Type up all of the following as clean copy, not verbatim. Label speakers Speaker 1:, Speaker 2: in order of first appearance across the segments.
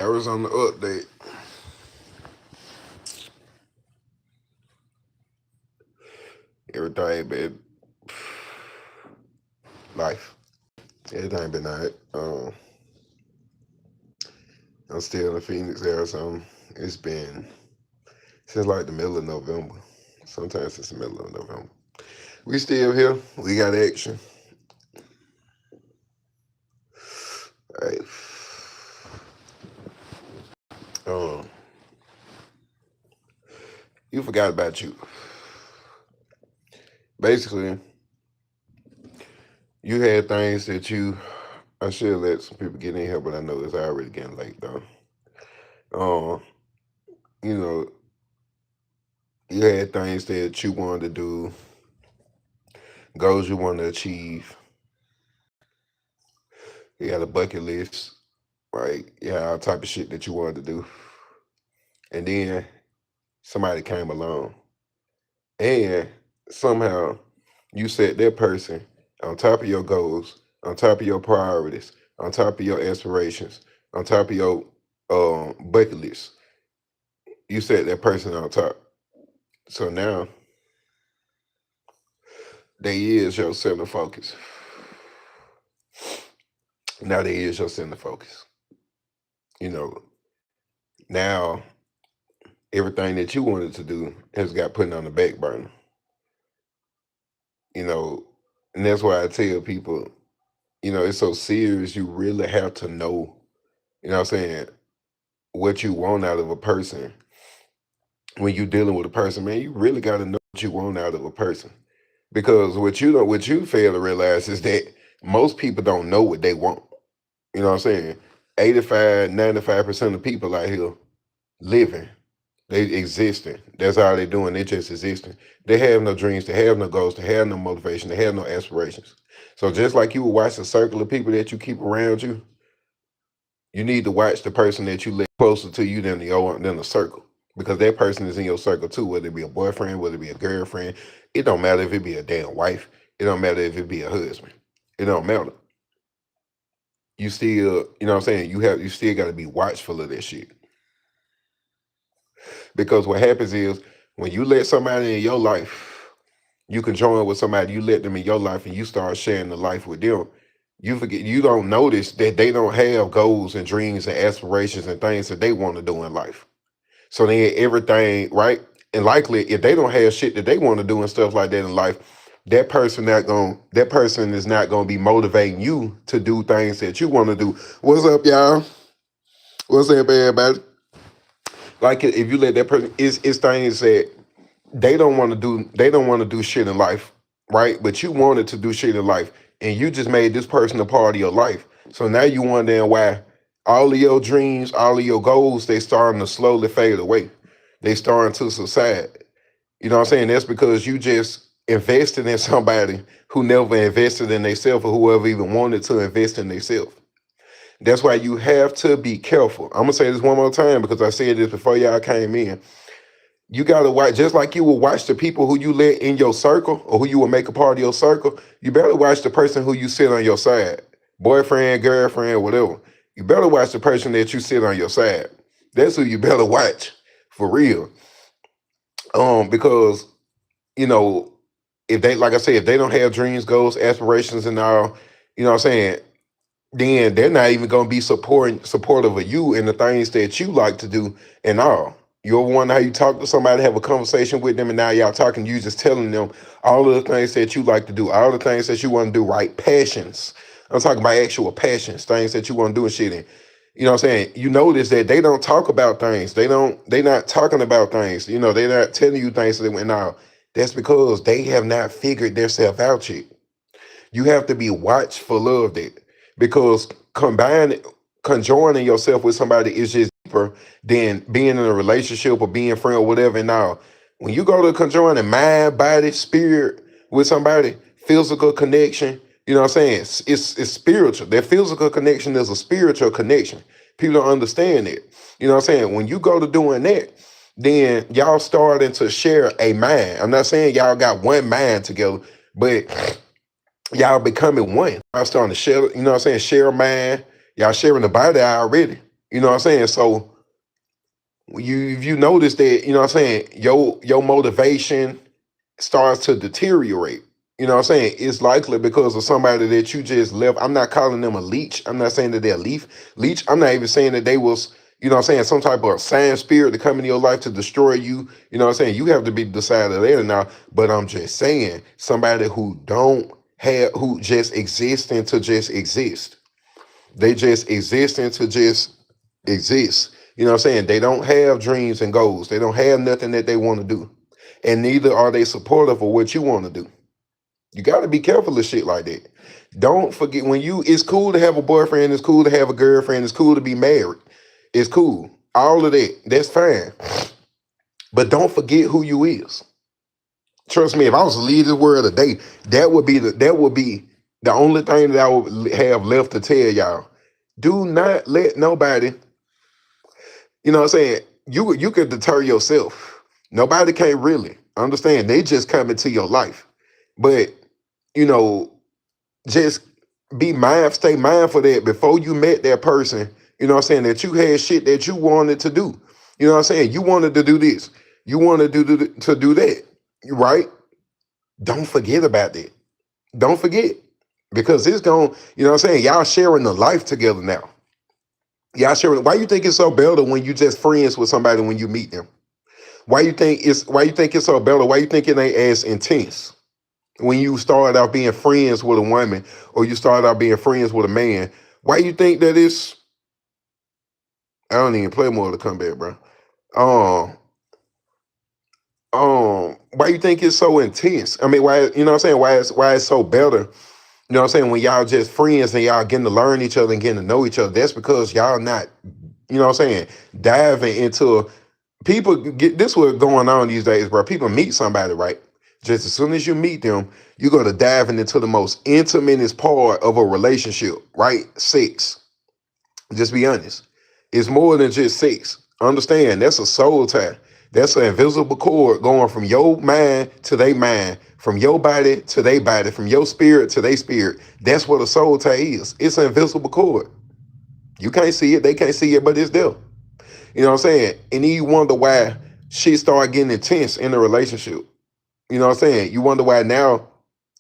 Speaker 1: Arizona update. Everything been life. Everything been alright. I'm still in Phoenix, Arizona. It's been since like the middle of November. Sometimes it's the middle of November. We still here. We got action. All right. Um, you forgot about you. Basically, you had things that I should let some people get in here, but I know it's already getting late though. Um, you know, you had things that you wanted to do, goals you want to achieve. You had a bucket list, right? Yeah, all type of shit that you wanted to do. And then somebody came along and somehow you set that person on top of your goals, on top of your priorities, on top of your aspirations, on top of your bucket list. You set that person on top. So now they is your center focus. Now they is your center focus. You know, now everything that you wanted to do has got put on the back burner. You know, and that's why I tell people, it's so serious. You really have to know, what I'm saying, what you want out of a person. When you're dealing with a person, man, you really got to know what you want out of a person. Because what you fail to realize is that most people don't know what they want. You know what I'm saying? 85, 95% of people out here living. They existing. That's all they doing. They just existing. They have no dreams. They have no goals. They have no motivation. They have no aspirations. So just like you would watch the circle of people that you keep around you, you need to watch the person that you let closer to you than the circle. Because that person is in your circle too, whether it be a boyfriend, whether it be a girlfriend. It don't matter if it be a damn wife. It don't matter if it be a husband. It don't matter. You still, what I'm saying, you still gotta be watchful of that shit. Because what happens is when you let somebody in your life, you can join with somebody, you let them in your life and you start sharing the life with them. You don't notice that they don't have goals and dreams and aspirations and things that they want to do in life. So then everything, right? And likely if they don't have shit that they want to do and stuff like that in life, that person is not gonna be motivating you to do things that you want to do. What's up, y'all? What's up, everybody? Like if you let that person, it's things that they don't want to do shit in life, right? But you wanted to do shit in life and you just made this person a part of your life. So now you wondering why all of your dreams, all of your goals, they starting to slowly fade away. They starting to subside. You know what I'm saying? That's because you just invested in somebody who never invested in themselves or whoever even wanted to invest in themselves. That's why you have to be careful. I'm gonna say this one more time because I said this before y'all came in. You gotta watch, just like you will watch the people who you let in your circle or who you will make a part of your circle. You better watch the person who you sit on your side, boyfriend, girlfriend, whatever. You better watch the person that you sit on your side. That's who you better watch for real. Because you know, if they, like I said, if they don't have dreams, goals, aspirations, and all, you know what I'm saying, then they're not even gonna be supportive of you and the things that you like to do and all. You ever wonder how you talk to somebody, have a conversation with them, and now y'all talking, you just telling them all of the things that you like to do, all the things that you want to do, right? Passions. I'm talking about actual passions, things that you want to do and shit. And you know what I'm saying? You notice that they don't talk about things. They not talking about things. They're not telling you things that they went out. That's because they have not figured themselves out yet. You have to be watchful of that because conjoining yourself with somebody is just deeper than being in a relationship or being friend or whatever. And now, when you go to conjoining mind, body, spirit with somebody, physical connection, you know what I'm saying? It's spiritual. That physical connection is a spiritual connection. People don't understand it. You know what I'm saying? When you go to doing that, then y'all starting to share a mind. I'm not saying y'all got one mind together, but y'all becoming one. Y'all starting to share, you know what I'm saying, share a mind. Y'all sharing the body already. You know what I'm saying? So if you notice that, you know what I'm saying, your motivation starts to deteriorate. You know what I'm saying? It's likely because of somebody that you just left. I'm not calling them a leech. I'm not saying that they're leech. I'm not even saying that they was, you know what I'm saying, some type of sand spirit to come into your life to destroy you. You know what I'm saying? You have to be decided later now. But I'm just saying, somebody who don't have, who just existing to just exist. They just existing to just exist. You know what I'm saying? They don't have dreams and goals. They don't have nothing that they want to do. And neither are they supportive of what you want to do. You got to be careful of shit like that. Don't forget it's cool to have a boyfriend, it's cool to have a girlfriend, it's cool to be married. It's cool. All of that, that's fine. But don't forget who you is. Trust me, if I was to leave this world today, that would be the only thing that I would have left to tell y'all. Do not let nobody, you know what I'm saying? You could deter yourself. Nobody can really understand. They just come into your life. But, you know, just stay mindful that before you met that person, you know what I'm saying, that you had shit that you wanted to do. You know what I'm saying? You wanted to do this. You wanted to do that. Right? Don't forget about that. Don't forget. Because it's going, you know what I'm saying? Y'all sharing the life together now. Y'all sharing. Why you think it's so better when you just friends with somebody when you meet them? Why you think it's so better? Why you think it ain't as intense? When you start out being friends with a woman or you start out being friends with a man, why you think that it's, I don't even play more to come back, bro. Um, why you think it's so intense? I mean, why, you know what I'm saying? Why it's so better? You know what I'm saying? When y'all just friends and y'all getting to learn each other and getting to know each other, that's because y'all not, you know what I'm saying, diving into people get this what going on these days, bro. People meet somebody, right? Just as soon as you meet them, you're gonna dive into the most intimate part of a relationship, right? Sex. Just be honest. It's more than just sex. Understand that's a soul tie. That's an invisible cord going from your mind to their mind, from your body to their body, from your spirit to their spirit. That's what a soul tie is. It's an invisible cord. You can't see it, they can't see it, but it's there. You know what I'm saying? And then you wonder why shit start getting intense in the relationship. You know what I'm saying? You wonder why now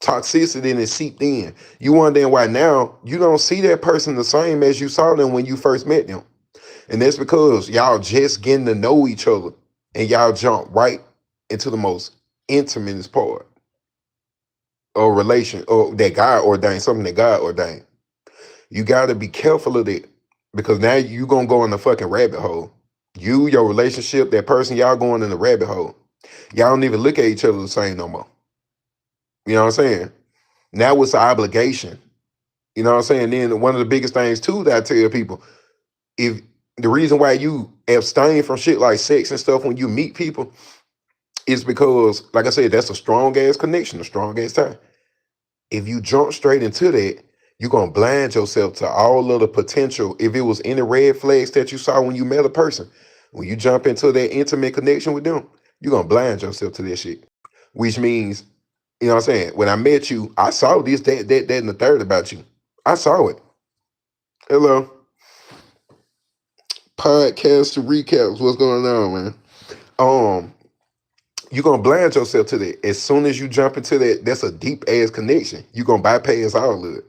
Speaker 1: toxicity is seeped in. You wondering why now you don't see that person the same as you saw them when you first met them. And that's because y'all just getting to know each other and y'all jump right into the most intimate part or relation or that God ordained, something that God ordained. You got to be careful of that because now you going to go in the fucking rabbit hole. You, your relationship, that person, y'all going in the rabbit hole. Y'all don't even look at each other the same no more. You know what I'm saying? Now it's an obligation. You know what I'm saying? Then one of the biggest things too that I tell people, if the reason why you abstain from shit like sex and stuff when you meet people is because, like I said, that's a strong ass connection, a strong ass tie. If you jump straight into that, you're gonna blind yourself to all of the potential. If it was any red flags that you saw when you met a person, when you jump into that intimate connection with them, you're gonna blind yourself to that shit. Which means, you know what I'm saying? When I met you, I saw this, that, and the third about you. I saw it. Hello. Podcast to recaps. What's going on, man? Um, you're gonna blind yourself to that. As soon as you jump into that, that's a deep ass connection. You're gonna bypass all of it.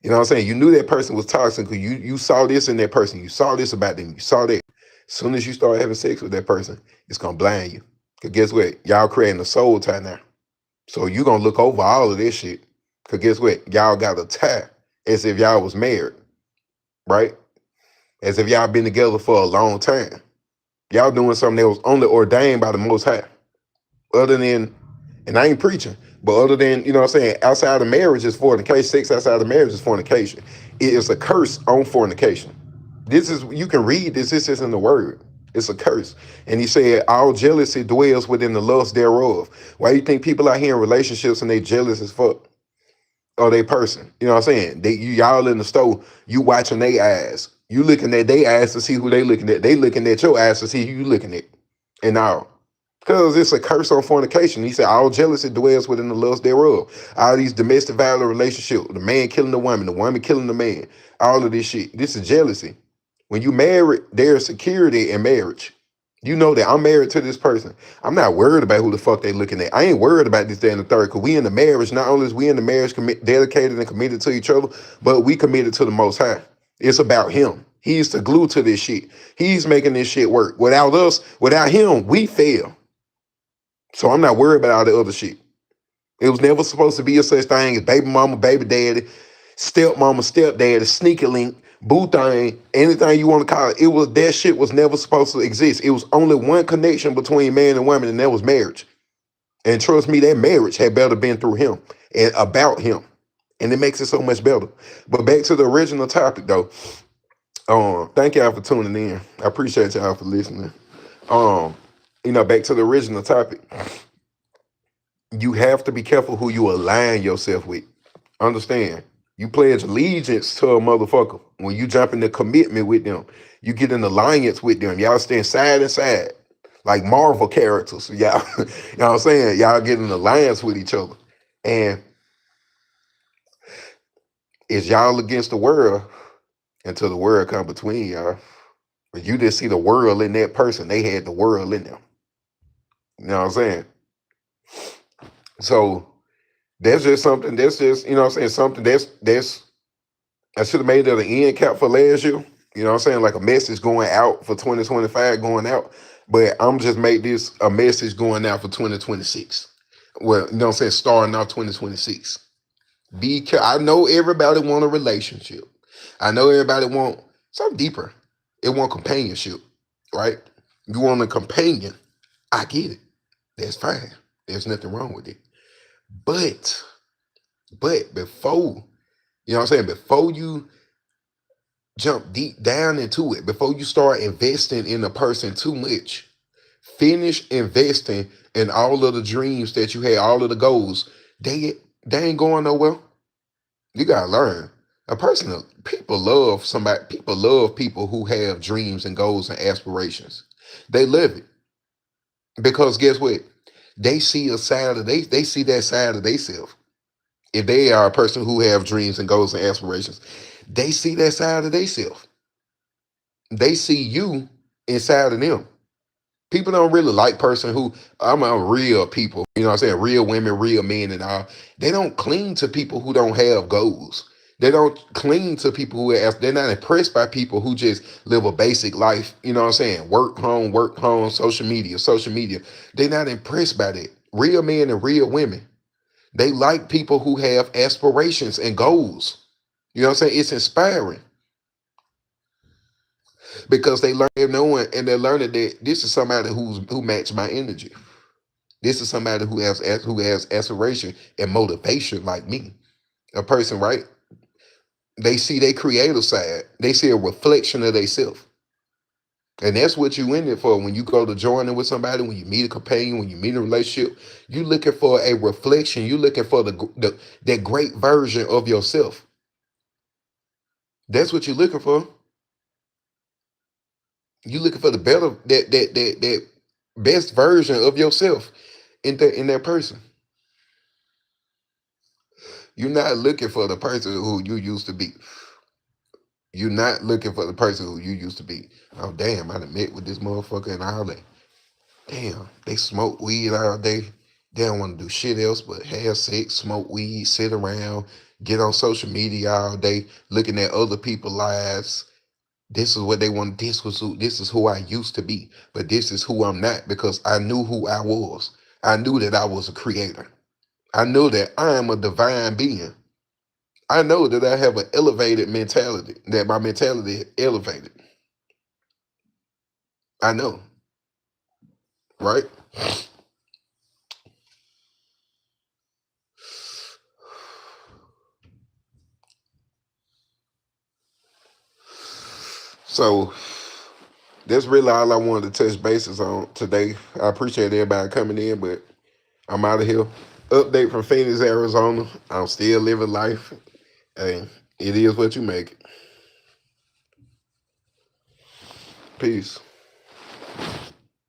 Speaker 1: You know what I'm saying? You knew that person was toxic because you saw this in that person. You saw this about them. You saw that. As soon as you start having sex with that person, it's gonna blind you. Cause guess what? Y'all creating a soul tie now. So you're gonna look over all of this shit. Cause guess what? Y'all got a tie as if y'all was married, right? As if y'all been together for a long time. Y'all doing something that was only ordained by the Most High. Other than, and I ain't preaching, but other than, you know what I'm saying, outside of marriage is fornication. Sex outside of marriage is fornication. It is a curse on fornication. This is, you can read this. This isn't the word. It's a curse. And he said, all jealousy dwells within the lust thereof. Why you think people out here in relationships and they jealous as fuck? Or they person. You know what I'm saying? Y'all in the store, you watching their eyes. You looking at their eyes to see who they looking at. They looking at your eyes to see who you looking at. And all. Because it's a curse on fornication. He said, all jealousy dwells within the lust thereof. All these domestic violent relationships, the man killing the woman killing the man, all of this shit. This is jealousy. When you married, there's security in marriage. You know that I'm married to this person. I'm not worried about who the fuck they looking at. I ain't worried about this, that, and the third. Cause we in the marriage. Not only is we in the marriage dedicated and committed to each other, but we committed to the Most High. It's about Him. He's the glue to this shit. He's making this shit work. Without us, without Him, we fail. So I'm not worried about all the other shit. It was never supposed to be a such thing as baby mama, baby daddy, step mama, step daddy, sneaker link, boo thing, anything you want to call it. It was that shit was never supposed to exist. It was only one connection between man and woman, and that was marriage. And trust me, that marriage had better been through Him and about Him. And it makes it so much better. But back to the original topic though. Thank y'all for tuning in. I appreciate y'all for listening. Back to the original topic. You have to be careful who you align yourself with. Understand? You pledge allegiance to a motherfucker. When you jump into commitment with them, you get an alliance with them. Y'all stand side and side like Marvel characters. Y'all, you know what I'm saying? Y'all get an alliance with each other. And it's y'all against the world until the world come between y'all. But you didn't see the world in that person. They had the world in them. You know what I'm saying? So that's just something. That's just, you know what I'm saying? Something that's I should have made it an end cap for last year. You know what I'm saying? Like a message going out for 2025 going out. But I'm just make this a message going out for 2026. Well, you know what I'm saying? Starting off 2026. I know everybody want a relationship. I know everybody want something deeper. It want companionship, right? You want a companion. I get it. That's fine. There's nothing wrong with it. But before, you know what I'm saying? Before you jump deep down into it, before you start investing in a person too much, finish investing in all of the dreams that you had, all of the goals. They ain't going nowhere. You gotta learn. People love somebody, people love people who have dreams and goals and aspirations. They love it. Because guess what? They see a side of they see that side of themselves. If they are a person who have dreams and goals and aspirations, they see that side of themselves. They see you inside of them. People don't really like person who I'm a real people, you know what I'm saying? Real women, real men and all. They don't cling to people who don't have goals. They don't cling to people they're not impressed by people who just live a basic life, you know what I'm saying? Work, home, social media. They're not impressed by that. Real men and real women. They like people who have aspirations and goals. You know what I'm saying? It's inspiring because they learn knowing and they're learning that this is somebody who match my energy. This is somebody who has aspiration and motivation like me. A person, right? They see their creative side. They see a reflection of themselves. And that's what you in it for. When you go to joining with somebody, when you meet a companion, when you meet a relationship, you looking for a reflection. You looking for that great version of yourself. That's what you're looking for. You looking for the better that best version of yourself in that person. You're not looking for the person who you used to be. You're not looking for the person who you used to be. Oh damn, I done met with this motherfucker and all that. Damn, they smoke weed all day. They don't want to do shit else but have sex, smoke weed, sit around, get on social media all day, looking at other people's lives. This is what they want. This is who I used to be, but this is who I'm not because I knew who I was. I knew that I was a creator. I know that I am a divine being. I know that I have an elevated mentality, that my mentality is elevated. I know, right? So that's really all I wanted to touch bases on today. I appreciate everybody coming in, but I'm out of here. Update from Phoenix, Arizona. I'm still living life. Hey, it is what you make it. Peace.